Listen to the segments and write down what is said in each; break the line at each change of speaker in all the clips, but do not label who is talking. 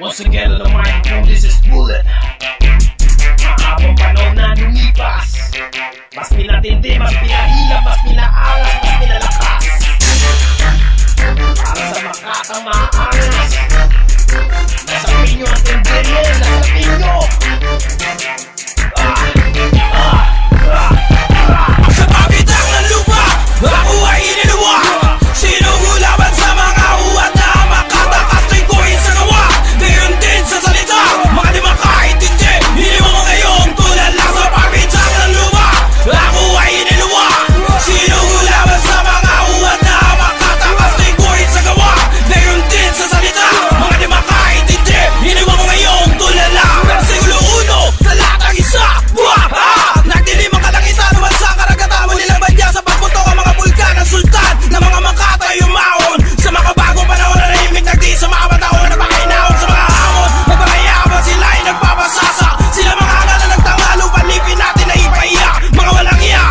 Once again on the microphone, this is Bullet. Mahabang panahon na lumipas, mas pinatindi, mas pinahilap, mas pinaangas, mas pinalakas. Para sa makakamaangas, nasa pinyo ang tenderin, nasa pinyo.
Sa pagitan ng lupa, ako ay iniluwa. Sinugulaban sa mga uwat na makatakas lingkuin sa gawa. Gayon din sa salita, mga di makaintindi. Iniwan ko ngayong tulala sa pagitan ng lupa. Ako ay iniluwa. Sinugulaban sa mga uwat na makatakas lingkuin sa gawa. Gayon din sa salita, mga di makaintindi. Iniwan ko ngayong tulala. Versikulo 1, talatang 1. Nagdilim ang kalangitan naman sa karagatan. Manilang badya sa pagputok ang mga bulkan ng sultan na mga makatay umaon. Sa makabagong panahon na nahimik nagdi sa mga bataon na pakinaon sa mga hamon. Nagpakayaman sila ay nagpapasasa. Sila mga angal na nagtangalo, panipin natin na ipaiyak. Mga walang iya.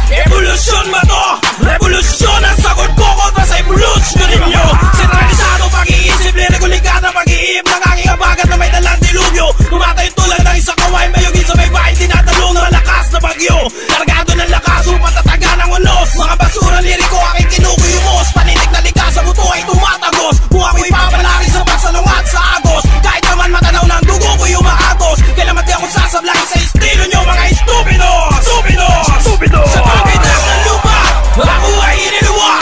Evolusyon ba to? Revolusyon ang sagot ko kontra sa evolusyon ninyo. Sentralisado pag-iisip, lirikulikad na pag-iip ng aking abagat na may dalang dilubyo. Tumatay tulad ng isang kaway, mayugin sa may bahay, tinatalong ng malakas na bagyo. Kargado ng lakas upang tataga ng unos. Mga basura liriko aking kinukuyumos. Paninig na likas sa buto ay tumatagos. Kung ako'y papalari sa pagsalungat sa agos. Kahit naman matanaw ng dugo ko'y umaagos. Kailan di ako sasablay sa estilo nyo mga estupido. Estupido. Sa pagitan ng lupa, ako ay iniluwa.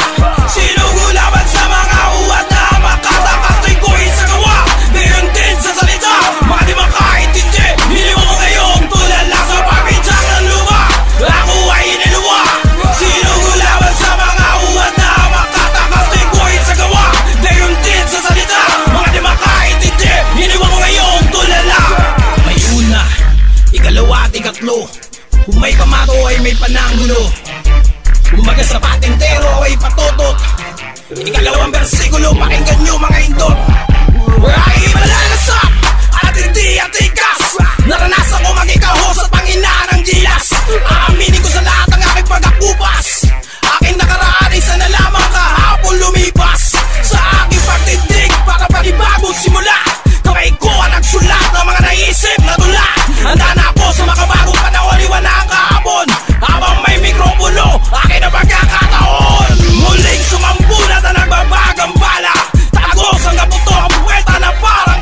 Sinugulaban sa mga uwat na makatakas lingkuin sa gawa. Gayon din sa salita, mga di makaintindi. Iniwan ko ngayong tulala sa pagitan ng lupa. Ako ay iniluwa. Sinugulaban sa mga uwat na makatakas lingkuin sa gawa. Gayon din sa salita, mga di makaintindi. Iniwan ko ngayong tulala. May una, ikalawa at ikatlo. Kung may pamato ay may pananggulo. Umaga sa patintero ay patutot. Ikalawang versikulo, pakinggan nyo mga indot. Ay malalasak at hindi at ikas. Naranasan ko maging kahos at panginaan ng gilas. Aaminin ko sa lahat ang aking pagkakupas. Aking nakaraan isa na lamang kahapon lumipas. Sa aking pagtindig para panibagong simula. Kamay ko ang nagsulat ng mga naisip na tula. Handa na ako sa makabagong panahon, iwan na ang kahapon. Habang may mikropono, akin ang pagkakataon. Muling sumambulat na nagbabagang bala. Tagos ang kaputo ang buweta na parang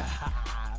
Ah!